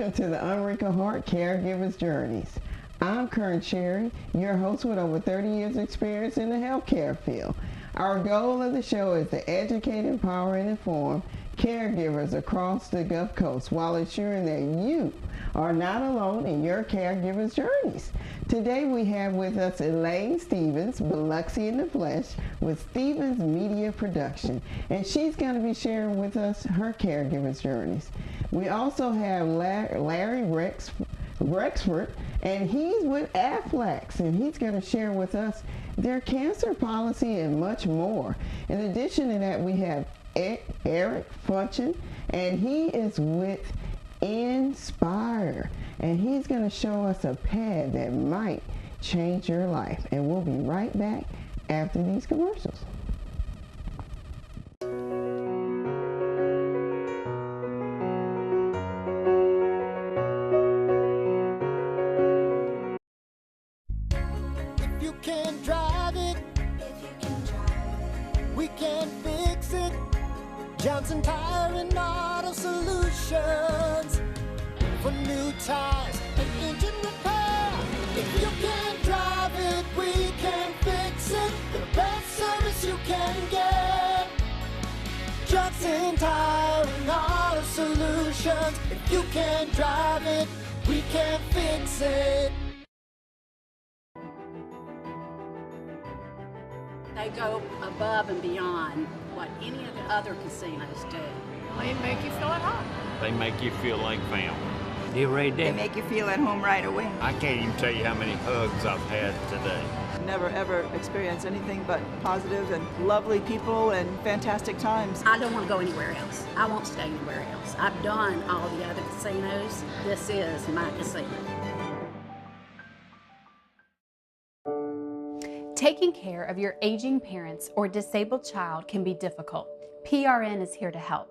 welcome to the Unwrinkled Heart Caregivers Journeys. I'm Kern Cherry, your host with over 30 years experience in the healthcare field. Our goal of the show is to educate, empower, and inform caregivers across the Gulf Coast while ensuring that you are not alone in your caregivers' journeys. Today we have with us Elaine Stevens, Biloxi in the Flesh, with Stevens Media Production, and she's going to be sharing with us her caregivers' journeys. We also have Larry Rexford, and he's with AFLAC, and he's going to share with us their cancer policy and much more. In addition to that, we have Eric Funches, and he is with NSpires, and he's going to show us a pad that might change your life. And we'll be right back after these commercials. If you can drive it, we can fix it. Johnson Tire and Auto Solutions for new tires and engine repair. If you can drive it, we can fix it. The best service you can get. Johnson Tire and Auto Solutions. If you can drive it, we can fix it. They go above and beyond what any of the other casinos do. They make you feel at home. They make you feel like family. You read They that? make you feel at home right away. I can't even tell you how many hugs I've had today. Never ever experienced anything but positive and lovely people and fantastic times. I don't want to go anywhere else. I won't stay anywhere else. I've done all the other casinos. This is my casino. Taking care of your aging parents or disabled child can be difficult. PRN is here to help.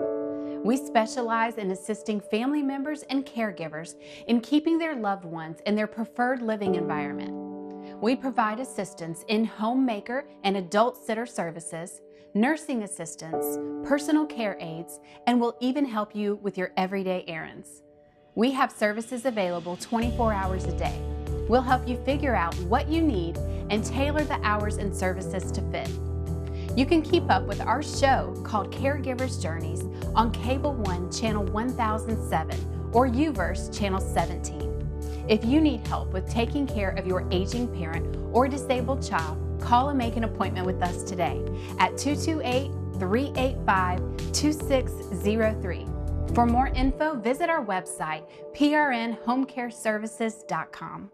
We specialize in assisting family members and caregivers in keeping their loved ones in their preferred living environment. We provide assistance in homemaker and adult sitter services, nursing assistance, personal care aides, and will even help you with your everyday errands. We have services available 24 hours a day. We'll help you figure out what you need and tailor the hours and services to fit. You can keep up with our show called Caregivers Journeys on Cable 1 Channel 1007 or Uverse Channel 17. If you need help with taking care of your aging parent or disabled child, call and make an appointment with us today at 228-385-2603. For more info, visit our website, prnhomecareservices.com.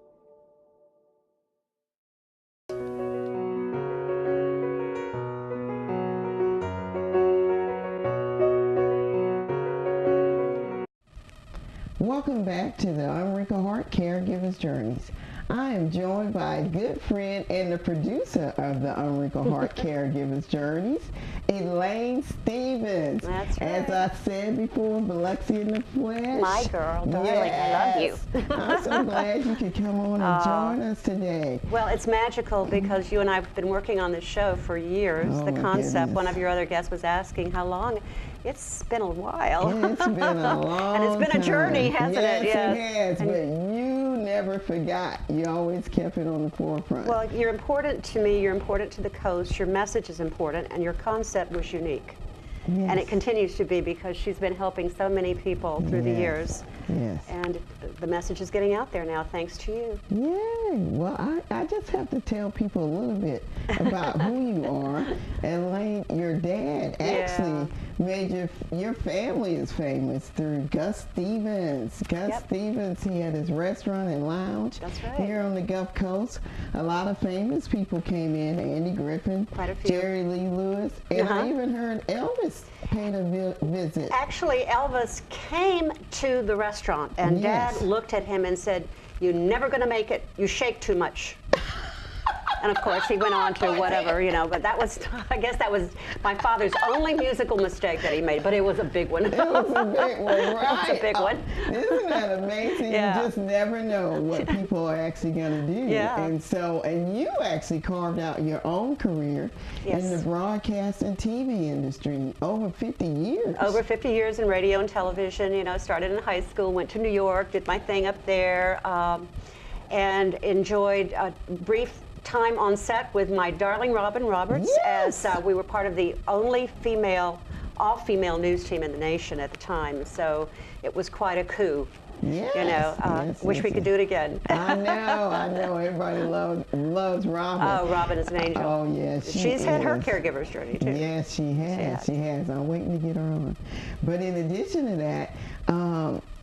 Welcome back to the Unwrinkled Heart Caregivers Journeys. I am joined by a good friend and the producer of the Unwrinkled Heart Caregivers Journeys, Elaine Stevens. That's right. As I said before, Biloxi in the Flesh. My girl, darling, Yes. I love you. I'm so glad you could come on and join us today. Well, it's magical because you and I have been working on this show for years. Oh, The my concept, goodness. one of your other guests was asking how long. It's been a while. It's been a long And it's been a journey, time. hasn't it? Yes, Yes. it has, And- but you never forgot. You always kept it on the forefront. Well, you're important to me, you're important to the coast, your message is important, and your concept was unique. Yes. And it continues to be because she's been helping so many people through the Yes. years. Yes. And the message is getting out there now, thanks to you. Yay! Well, I just have to tell people a little bit about who you are. Elaine, your dad actually made your family is famous through Gus Stevens. Gus Stevens, he had his restaurant and lounge here on the Gulf Coast. A lot of famous people came in, Andy Griffin, Quite a few. Jerry Lee Lewis, and I even heard Elvis paid a visit. Actually, Elvis came to the restaurant, and Yes. Dad looked at him and said, "You're never going to make it. You shake too much." And of course, he went on to whatever, you know, but that was, I guess that was my father's only musical mistake that he made, but it was a big one. It was a big one, right? It was a big one. Isn't that amazing? Yeah. You just never know what people are actually going to do. Yeah. And you actually carved out your own career in the broadcast and TV industry over 50 years. Over 50 years in radio and television. You know, started in high school, went to New York, did my thing up there, and enjoyed a brief time on set with my darling Robin Roberts, as we were part of the only all-female news team in the nation at the time. So it was quite a coup. Yes, you know, wish we could do it again. I know. Everybody loves Robin. Oh, Robin is an angel. Oh, yes, she's had her caregiver's journey too. Yes, she has. I'm waiting to get her on. But in addition to that,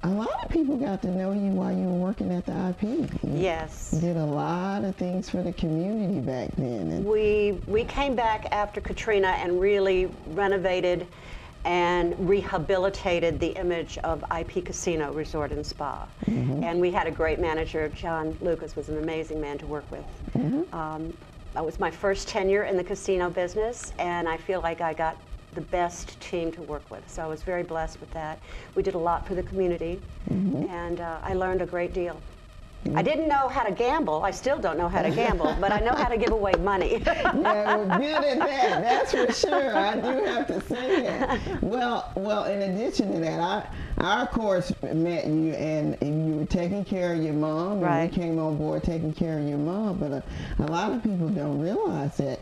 a lot of people got to know you while you were working at the IP. Yes. You did a lot of things for the community back then. And we came back after Katrina and really renovated and rehabilitated the image of IP Casino Resort and Spa. And we had a great manager. John Lucas was an amazing man to work with. That was my first tenure in the casino business, and I feel like I got the best team to work with. So I was very blessed with that. We did a lot for the community, and I learned a great deal. I didn't know how to gamble. I still don't know how to gamble, but I know how to give away money. Yeah, we're good at that. That's for sure. I do have to say that. Well, in addition to that, I of course met you, and you were taking care of your mom. Right. And you came on board taking care of your mom, but a lot of people don't realize that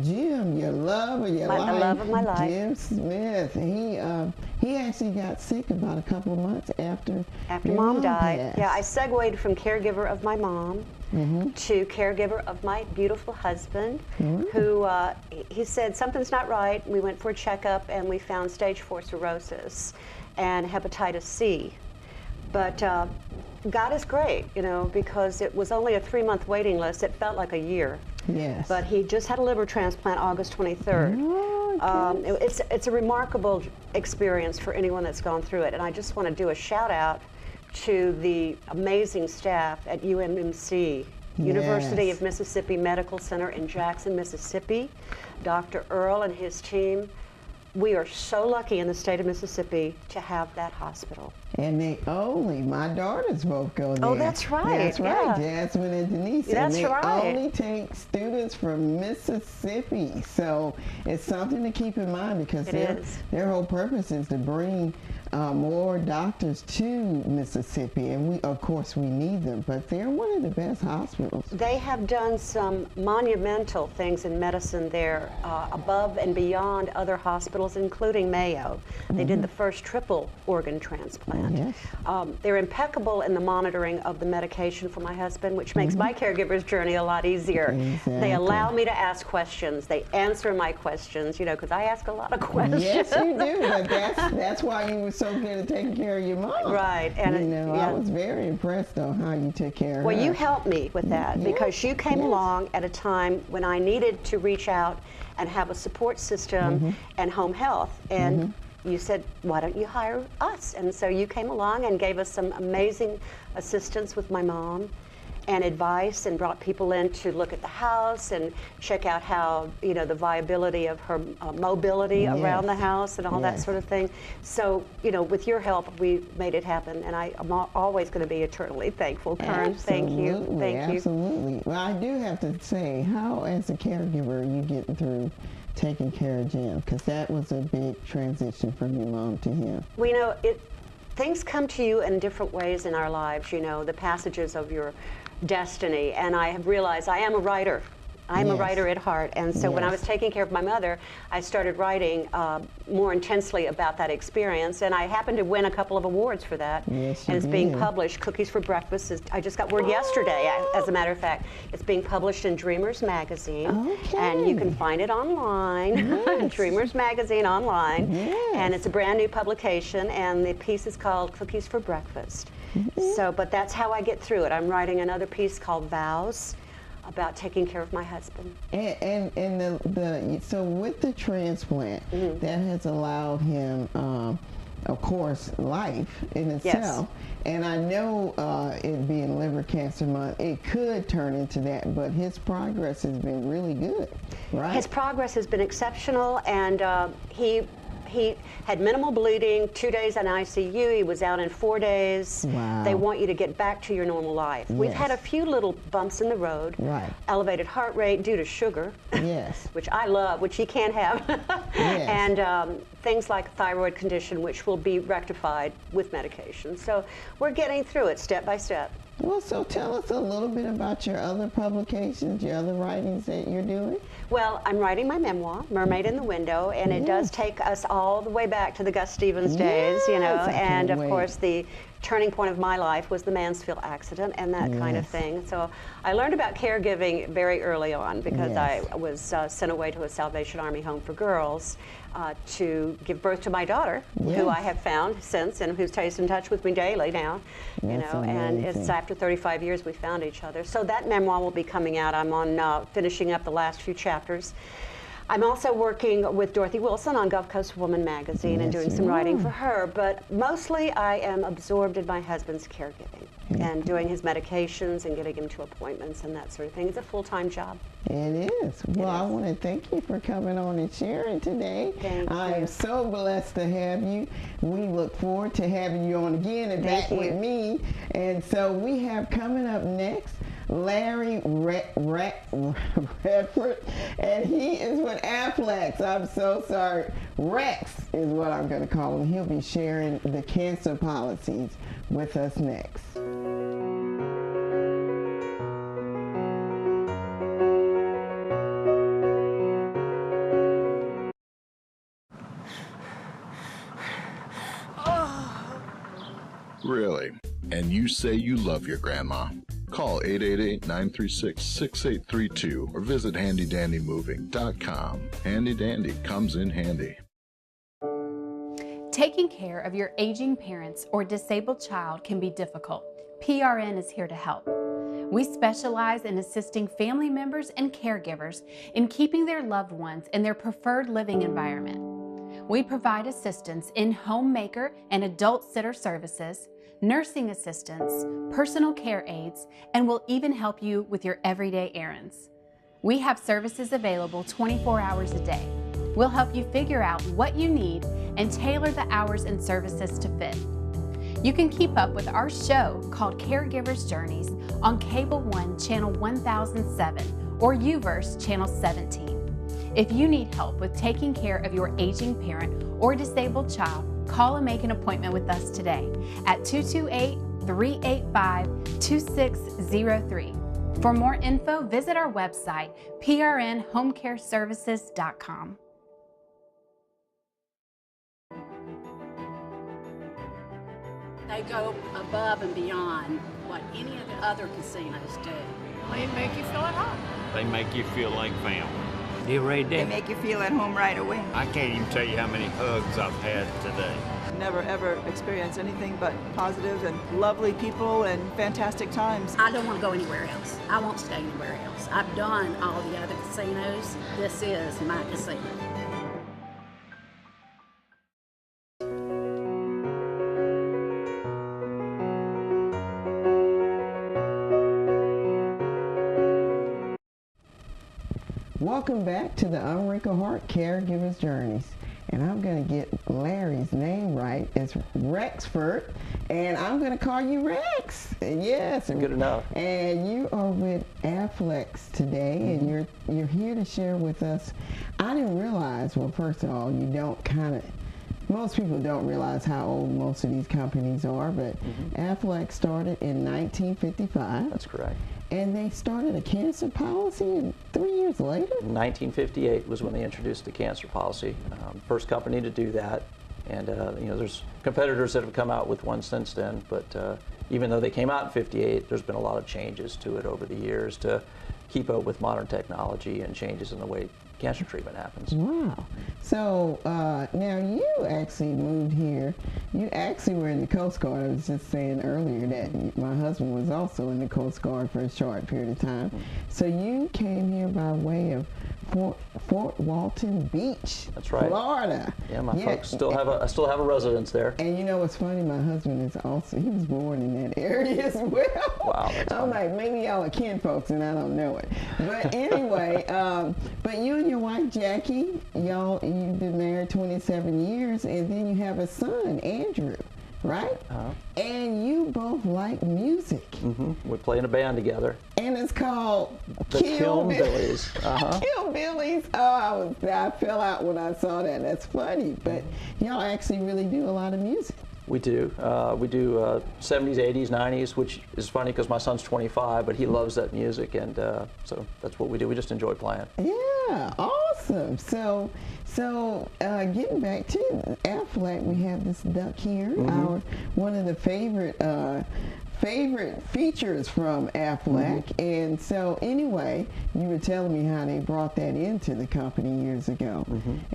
Jim, your love of your life, the love of my life, Jim Smith, he actually got sick about a couple of months after mom died. passed. Yeah, I segued from caregiver of my mom to caregiver of my beautiful husband, who he said something's not right. We went for a checkup and we found stage 4 cirrhosis and hepatitis C. But God is great, you know, because it was only a 3-month waiting list. It felt like a year. Yes. But he just had a liver transplant August 23rd. Oh, it's a remarkable experience for anyone that's gone through it. And I just want to do a shout out to the amazing staff at UMMC, University of Mississippi Medical Center in Jackson, Mississippi. Dr. Earl and his team. We are so lucky in the state of Mississippi to have that hospital. And my daughters both go there. Oh, that's right. That's right, Jasmine and Denise. That's and they right. only take students from Mississippi. So it's something to keep in mind, because their whole purpose is to bring more doctors to Mississippi. And of course we need them, but they're one of the best hospitals. They have done some monumental things in medicine there, above and beyond other hospitals, including Mayo. They did the first triple organ transplant. Yes. They're impeccable in the monitoring of the medication for my husband, which makes my caregiver's journey a lot easier. Exactly. They allow me to ask questions. They answer my questions, you know, because I ask a lot of questions. Yes, you do, but that's why you were so good at taking care of your mom. Right. And you know, I was very impressed on how you took care of her. Well, you helped me with that, because you came along at a time when I needed to reach out and have a support system and home health. And you said, why don't you hire us? And so you came along and gave us some amazing assistance with my mom and advice, and brought people in to look at the house and check out how, you know, the viability of her mobility around the house and all that sort of thing. So, you know, with your help, we made it happen, and I'm always going to be eternally thankful, Karen. Thank you. Thank you. Absolutely. Well, I do have to say, how, as a caregiver, are you getting through taking care of Jim? Because that was a big transition from your mom to him. Well, you know, things come to you in different ways in our lives, you know, the passages of your destiny. And I have realized I am a writer. I'm a writer at heart, and so when I was taking care of my mother, I started writing more intensely about that experience, and I happened to win a couple of awards for that. Yes, and it's being published. Cookies for Breakfast I just got word yesterday, as a matter of fact. It's being published in Dreamers Magazine, and you can find it online, Dreamers Magazine online, and it's a brand new publication, and the piece is called Cookies for Breakfast. So, but that's how I get through it. I'm writing another piece called Vows, about taking care of my husband. And so with the transplant, that has allowed him of course, life in itself. And I know it being Liver Cancer Month, it could turn into that, but his progress has been really good, right? His progress has been exceptional, and he had minimal bleeding, 2 days in ICU. He was out in 4 days. Wow. They want you to get back to your normal life. Yes. We've had a few little bumps in the road. Right. Elevated heart rate due to sugar. Yes. Which I love, which he can't have. Yes. And things like a thyroid condition, which will be rectified with medication. So we're getting through it step by step. Well, so tell us a little bit about your other publications, your other writings that you're doing. Well, I'm writing my memoir, Mermaid in the Window, and it does take us all the way back to the Gus Stevens days, you know, and of course the turning point of my life was the Mansfield accident and that kind of thing. So I learned about caregiving very early on because I was sent away to a Salvation Army home for girls to give birth to my daughter, who I have found since and who stays in touch with me daily now, you know, and it's after 35 years we found each other. So that memoir will be coming out. I'm on finishing up the last few chapters. I'm also working with Dorothy Wilson on Gulf Coast Woman magazine and doing some writing for her, but mostly I am absorbed in my husband's caregiving and doing his medications and getting him to appointments and that sort of thing. It's a full-time job. It is. Well, I want to thank you for coming on and sharing today. Thank you. I am so blessed to have you. We look forward to having you on again and back with me. And so we have coming up next Larry Redford, and he is with AFLAC. I'm so sorry. Rex is what I'm going to call him. He'll be sharing the cancer policies with us next. Really? And you say you love your grandma? Call 888-936-6832 or visit handydandymoving.com. Handy Dandy comes in handy. Taking care of your aging parents or disabled child can be difficult. PRN is here to help. We specialize in assisting family members and caregivers in keeping their loved ones in their preferred living environment. We provide assistance in homemaker and adult sitter services, nursing assistance, personal care aides, and will even help you with your everyday errands. We have services available 24 hours a day. We'll help you figure out what you need and tailor the hours and services to fit. You can keep up with our show called Caregivers Journeys on Cable 1 Channel 1007 or Uverse Channel 17. If you need help with taking care of your aging parent or disabled child, call and make an appointment with us today at 228-385-2603. For more info, visit our website, prnhomecareservices.com. They go above and beyond what any of the other casinos do. They make you feel at home. They make you feel like family. You really They did. make you feel at home right away. I can't even tell you how many hugs I've had today. Never ever experienced anything but positive and lovely people and fantastic times. I don't want to go anywhere else. I won't stay anywhere else. I've done all the other casinos. This is my casino. Welcome back to the Unwrinkled Heart Caregivers Journeys. And I'm going to get Larry's name right. It's Rexford, and I'm going to call you Rex. Yes. Good enough. And you are with AFLAC today, and you're here to share with us. I didn't realize, well, first of all, most people don't realize how old most of these companies are, but AFLAC started in 1955. That's correct. And they started a cancer policy, and 3 years later? 1958 was when they introduced the cancer policy. First company to do that. And there's competitors that have come out with one since then, but even though they came out in 58, there's been a lot of changes to it over the years to keep up with modern technology and changes in the way cancer treatment happens. Wow. So now you actually moved here. You actually were in the Coast Guard. I was just saying earlier that my husband was also in the Coast Guard for a short period of time. So you came here by way of Fort Walton Beach. That's right. Florida. Yeah, my folks still have I still have a residence there. And you know what's funny? My husband is also, he was born in that area as well. Wow, that's I'm funny. like, maybe y'all are kin folks and I don't know it. But anyway, but you and your wife Jackie, you've been married 27 years, and then you have a son, Andrew. Right? And you both like music. We play in a band together. And it's called The Kilbillies. Kilbillies. Oh, I fell out when I saw that. That's funny. But y'all actually really do a lot of music. We do. We do 70s, 80s, 90s, which is funny because my son's 25, but he loves that music, and so that's what we do. We just enjoy playing. Yeah, awesome. So getting back to AFLAC, we have this duck here. One of the favorite features from AFLAC. And so anyway, you were telling me how they brought that into the company years ago.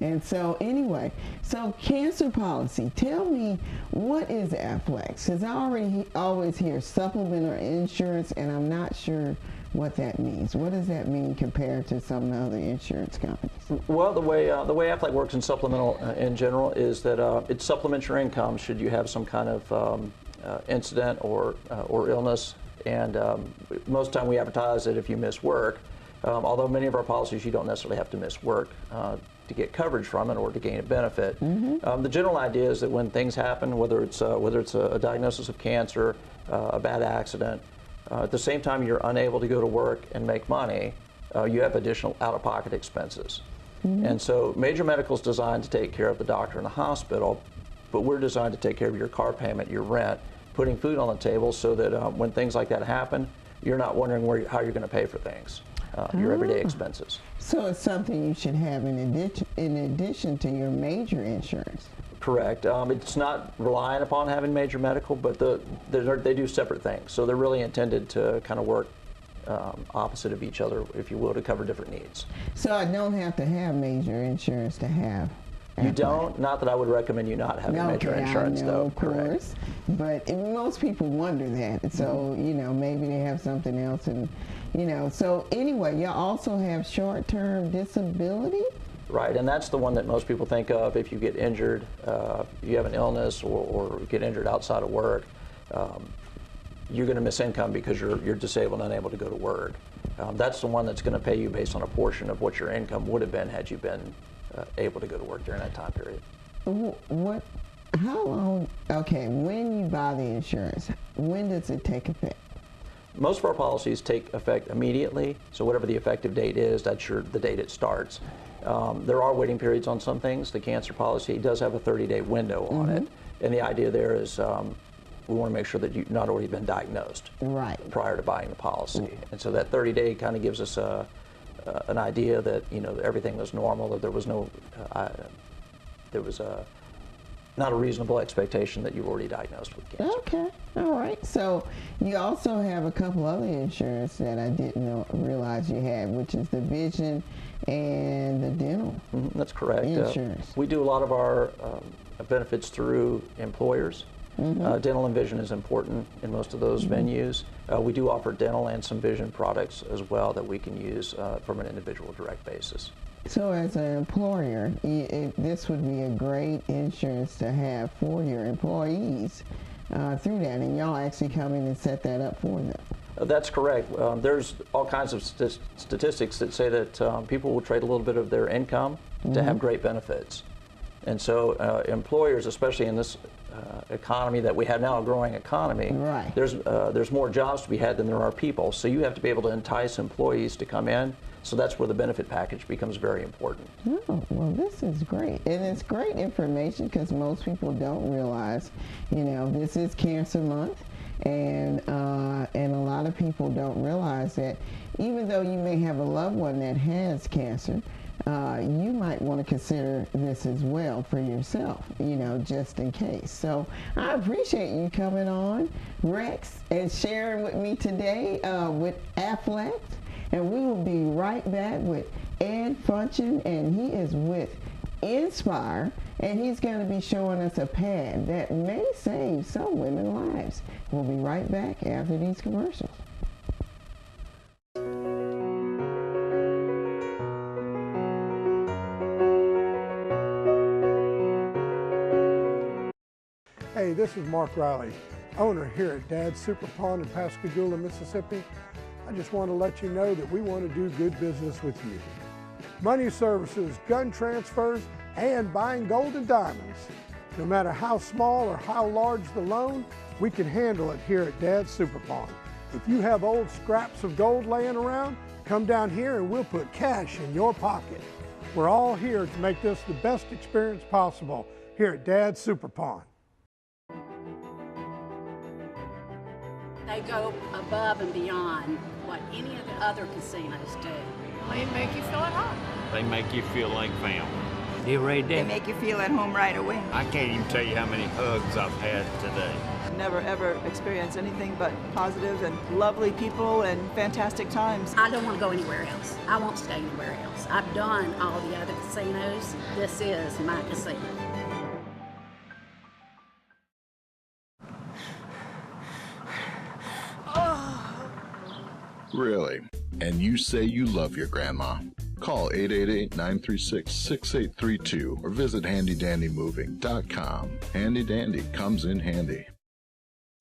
And so anyway, so cancer policy, tell me, what is AFLAC? Because I always hear supplement or insurance, and I'm not sure what that means. What does that mean compared to some of the other insurance companies? Well, the way AFLAC works in supplemental in general is that it supplements your income should you have some kind of incident or illness, and most of the time we advertise that if you miss work, although many of our policies you don't necessarily have to miss work to get coverage from it or to gain a benefit. The general idea is that when things happen, whether it's a diagnosis of cancer, a bad accident, at the same time you're unable to go to work and make money, you have additional out-of-pocket expenses. And so major medical is designed to take care of the doctor and the hospital, but we're designed to take care of your car payment, your rent, putting food on the table, so that when things like that happen, you're not wondering how you're going to pay for things, your everyday expenses. So it's something you should have in addition to your major insurance. Correct. It's not reliant upon having major medical, but they do separate things. So they're really intended to kind of work opposite of each other, if you will, to cover different needs. So I don't have to have major insurance to have AFLAC. You don't? Not that I would recommend you not having major insurance, I know, though. of course. But most people wonder that. So, maybe they have something else. And, so anyway, you also have short-term disability? Right, and that's the one that most people think of if you get injured, you have an illness or get injured outside of work. You're going to miss income because you're disabled and unable to go to work. That's the one that's going to pay you based on a portion of what your income would have been had you been able to go to work during that time period. How long, when you buy the insurance, when does it take effect? Most of our policies take effect immediately, so whatever the effective date is, that's the date it starts. There are waiting periods on some things. The cancer policy does have a 30-day window on it, and the idea there is we want to make sure that you've not already been diagnosed prior to buying the policy. And so that 30-day kind of gives us an idea that everything was normal, that there was not a reasonable expectation that you were already diagnosed with cancer. Okay, all right. So you also have a couple other insurance that I didn't realize you had, which is the vision and the dental. That's correct. Insurance. We do a lot of our benefits through employers. Dental and vision is important in most of those venues. We do offer dental and some vision products as well that we can use from an individual direct basis. So as an employer, this would be a great insurance to have for your employees through that, and y'all actually come in and set that up for them. That's correct. There's all kinds of statistics that say that people will trade a little bit of their income to have great benefits. And so employers, especially in this economy that we have now, a growing economy, there's more jobs to be had than there are people. So you have to be able to entice employees to come in. So that's where the benefit package becomes very important. Oh, well, this is great. And it's great information because most people don't realize, this is Cancer Month. And a lot of people don't realize that even though you may have a loved one that has cancer, you might want to consider this as well for yourself, just in case. So I appreciate you coming on, Rex, and sharing with me today with AFLAC. And we will be right back with Ed Funchen, and he is with Inspire, and he's going to be showing us a pad that may save some women's lives. We'll be right back after these commercials. Hey, this is Mark Riley, owner here at Dad's Super Pond in Pascagoula, Mississippi. I just want to let you know that we want to do good business with you. Money services, gun transfers, and buying gold and diamonds. No matter how small or how large the loan, we can handle it here at Dad's Super Pond. If you have old scraps of gold laying around, come down here and we'll put cash in your pocket. We're all here to make this the best experience possible here at Dad's Super Pond. They go above and beyond what any of the other casinos do. They make you feel at home. They make you feel like family. They make you feel at home right away. I can't even tell you how many hugs I've had today. Never ever experienced anything but positive and lovely people and fantastic times. I don't want to go anywhere else. I won't stay anywhere else. I've done all the other casinos. This is my casino. Really? And you say you love your grandma? Call 888-936-6832 or visit handydandymoving.com. Handy Dandy comes in handy.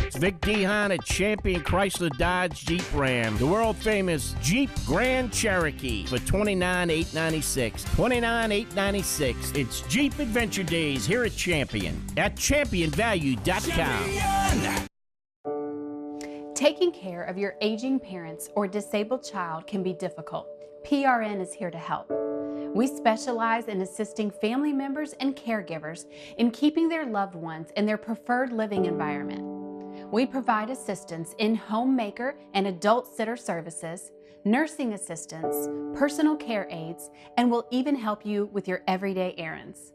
It's Vic Dehan at Champion Chrysler Dodge Jeep Ram. The world famous Jeep Grand Cherokee for $29,896. $29,896. It's Jeep Adventure Days here at Champion. At championvalue.com. Taking care of your aging parents or disabled child can be difficult. PRN is here to help. We specialize in assisting family members and caregivers in keeping their loved ones in their preferred living environment. We provide assistance in homemaker and adult sitter services, nursing assistance, personal care aides, and will even help you with your everyday errands.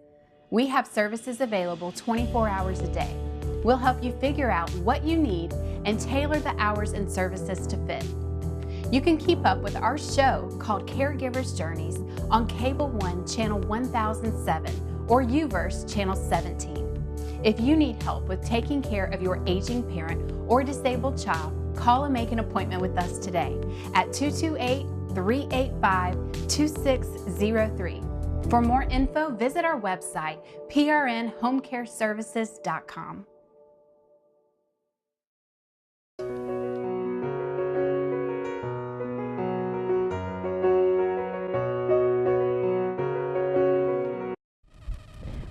We have services available 24 hours a day. We'll help you figure out what you need and tailor the hours and services to fit. You can keep up with our show called Caregivers Journeys on Cable 1 Channel 1007 or Uverse Channel 17. If you need help with taking care of your aging parent or disabled child, call and make an appointment with us today at 228-385-2603. For more info, visit our website, prnhomecareservices.com.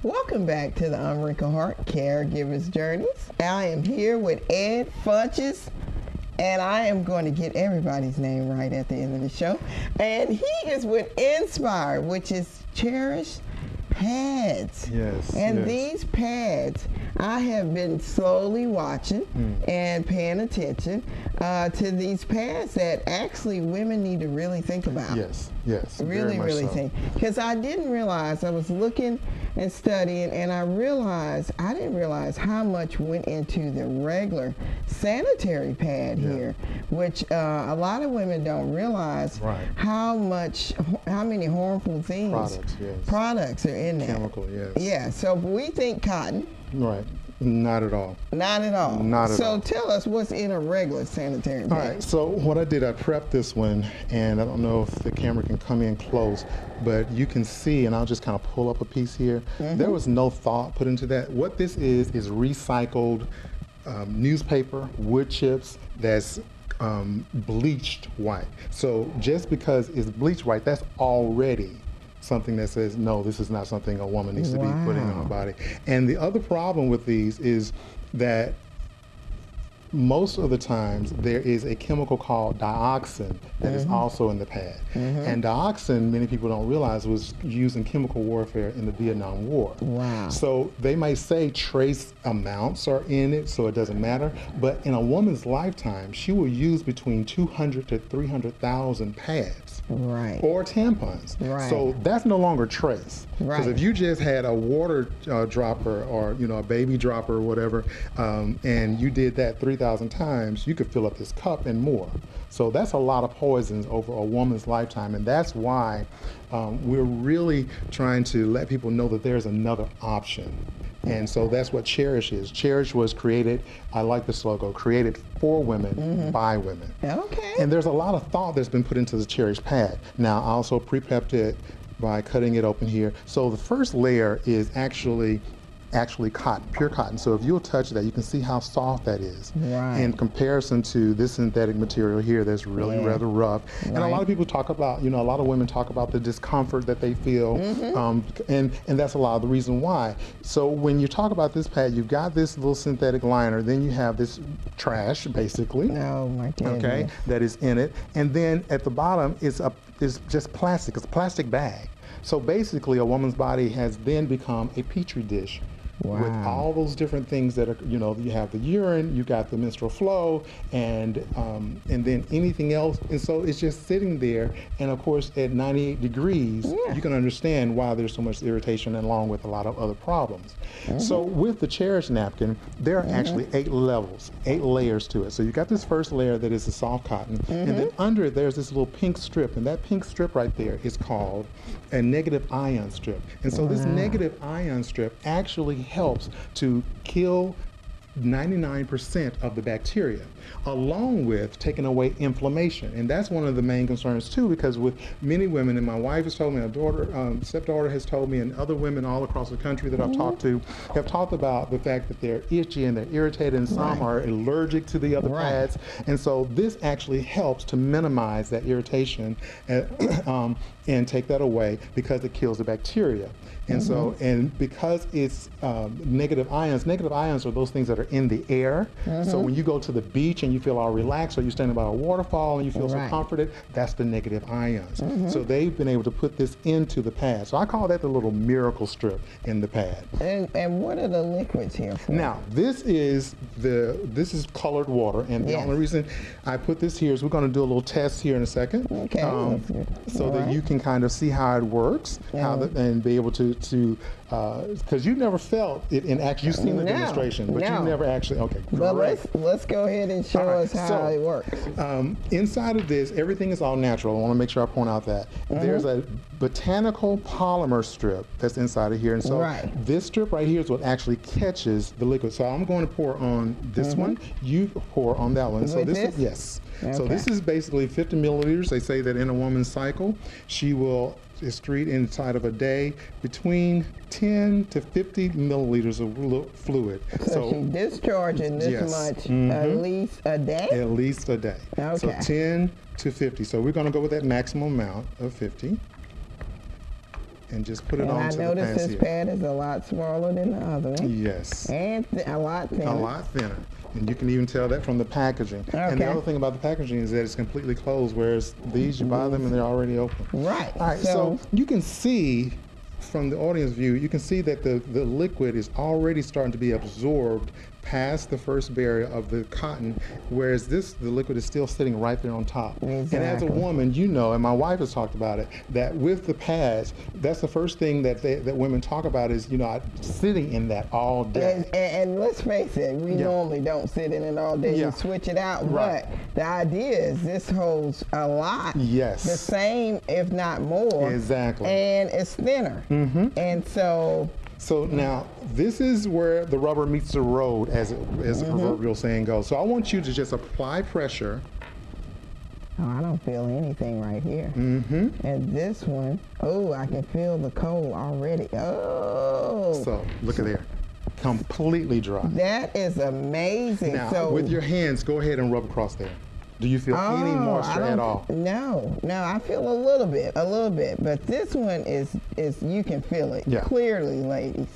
Welcome back to the Unwrinkled Heart Caregivers Journeys. I am here with Ed Funches, and I am going to get everybody's name right at the end of the show. And he is with NSpires, which is Cherish Pads. Yes. And yes. these pads, I have been slowly watching and paying attention to these pads that actually women need to really think about. Yes, yes. Really, really so. Think. Because I didn't realize, I was looking and studying, and I didn't realize how much went into the regular sanitary pad here, which a lot of women don't realize how many harmful things, products are in there. Chemical, yes. Yeah, so we think cotton. Right. Not at all. Not at all. Not at all. So tell us what's in a regular sanitary pad. All right, so what I did, I prepped this one, and I don't know if the camera can come in close, but you can see, and I'll just kind of pull up a piece here. There was no thought put into that. What this is recycled newspaper, wood chips that's bleached white. So just because it's bleached white, that's already something that says, no, this is not something a woman needs to be putting on her body. And the other problem with these is that most of the times there is a chemical called dioxin that is also in the pad. And dioxin, many people don't realize, was used in chemical warfare in the Vietnam War. Wow. So they might say trace amounts are in it, so it doesn't matter, but in a woman's lifetime, she will use between 200 to 300,000 pads. Right. Or tampons. Right. So that's no longer trace. Right. Because if you just had a water dropper or a baby dropper or whatever, and you did that 3,000 times, you could fill up this cup and more. So that's a lot of poisons over a woman's lifetime, and that's why we're really trying to let people know that there's another option. And so that's what Cherish is. Cherish was created, I like this logo, created for women, by women. Okay. And there's a lot of thought that's been put into the Cherish pad. Now, I also pre-prepped it by cutting it open here. So the first layer is actually actually cotton, pure cotton. So if you'll touch that, you can see how soft that is. Right. In comparison to this synthetic material here that's really rather rough. And a lot of people talk about, a lot of women talk about the discomfort that they feel, and that's a lot of the reason why. So when you talk about this pad, you've got this little synthetic liner, then you have this trash, basically. Oh my goodness. Okay, that is in it. And then at the bottom is just plastic. It's a plastic bag. So basically, a woman's body has then become a petri dish. Wow. With all those different things that are, you have the urine, you got the menstrual flow, and then anything else. And so it's just sitting there. And of course, at 98 degrees, you can understand why there's so much irritation along with a lot of other problems. So with the Cherish napkin, there are actually 8 levels, 8 layers to it. So you got this first layer that is the soft cotton, and then under it, there's this little pink strip. And that pink strip right there is called a negative ion strip. And so this negative ion strip actually helps to kill 99% of the bacteria, along with taking away inflammation. And that's one of the main concerns too, because with many women, and my wife has told me, a daughter, stepdaughter has told me, and other women all across the country that I've talked to have talked about the fact that they're itchy and they're irritated, and some are allergic to the other pads. And so this actually helps to minimize that irritation and take that away, because it kills the bacteria. And so, and because it's negative ions are those things that are in the air. So when you go to the beach and you feel all relaxed, or you're standing by a waterfall and you feel so comforted, that's the negative ions. So they've been able to put this into the pad. So I call that the little miracle strip in the pad. And what are the liquids here for? Now, this is colored water, and the only reason I put this here is we're going to do a little test here in a second. Okay. So that you can kind of see how it works, and be able to because you never felt it in action. You've seen the demonstration, but you never actually. Okay, well, let's go ahead and show us how it works. Inside of this, everything is all natural. I want to make sure I point out that there's a botanical polymer strip that's inside of here, and so this strip right here is what actually catches the liquid. So I'm going to pour on this one. You pour on that one. So this is, yes. Okay. So this is basically 50 milliliters. They say that in a woman's cycle, she will excrete inside of a day between 10 to 50 milliliters of fluid. So she's discharging this much at least a day? At least a day. Okay. So 10 to 50. So we're going to go with that maximum amount of 50. And just put it onto the pad. I notice this pad is a lot smaller than the other one. Yes. And a lot thinner. A lot thinner. And you can even tell that from the packaging. Okay. And the other thing about the packaging is that it's completely closed, whereas these, you buy them and they're already open. Right. All right, so you can see from the audience view, you can see that the liquid is already starting to be absorbed past the first barrier of the cotton, whereas the liquid is still sitting right there on top. Exactly. And as a woman, and my wife has talked about it, that with the pads, that's the first thing that women talk about is, sitting in that all day. And let's face it, we normally don't sit in it all day. You switch it out, but the idea is this holds a lot. Yes. The same, if not more. Exactly. And it's thinner. And so now, this is where the rubber meets the road, as the proverbial saying goes. So I want you to just apply pressure. Oh, I don't feel anything right here. And this one, I can feel the cold already. Oh. So look at there. Completely dry. That is amazing. Now, with your hands, go ahead and rub across there. Do you feel any moisture at all? No, I feel a little bit, but this one is you can feel it clearly, ladies.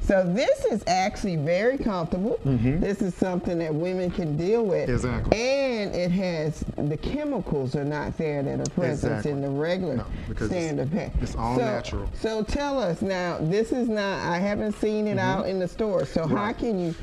So this is actually very comfortable. This is something that women can deal with. Exactly. And it has, the chemicals are not there that are present in the regular standard pad. It's all natural. So tell us now, this is not, I haven't seen it out in the store, so how can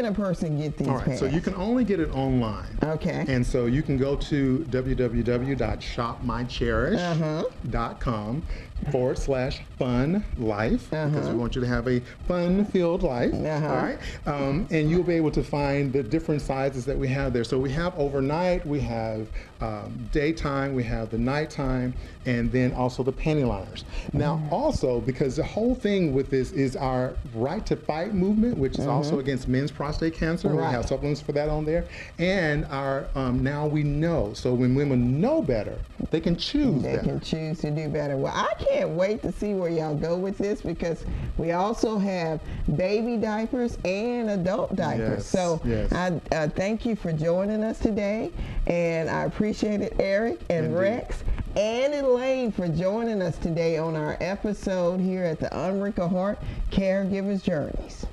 a person get these pads? So you can only get it online. Okay. And so you can go to www.shopmycherish.com/fun life, because we want you to have a fun-filled life. All right. And you'll be able to find the different sizes that we have there. So we have overnight, we have daytime, we have the nighttime, and then also the panty liners. Now, also, because the whole thing with this is our Right to Fight movement, which is also against men men's prostate cancer. We have supplements for that on there. And our now we know. So when women know better, they can choose better. They can choose to do better. Well, I can't wait to see where y'all go with this, because we also have baby diapers and adult diapers. So I thank you for joining us today, and I appreciate it, Eric and Rex and Elaine, for joining us today on our episode here at the Unwrinkled Heart Caregivers Journeys.